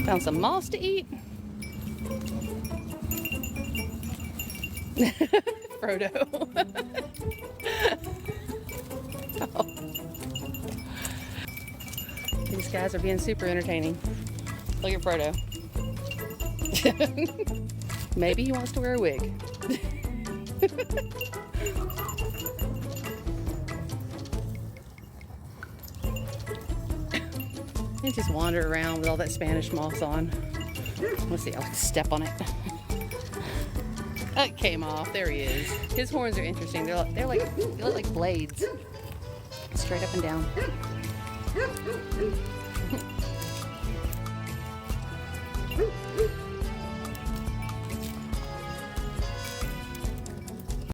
Found some moss to eat. Frodo. Oh. These guys are being super entertaining. Look at Frodo. Maybe he wants to wear a wig. And just wander around with all that Spanish moss on. Let's see, I'll step on it. That came off. There he is. His horns are interesting. They look like blades. Straight up and down.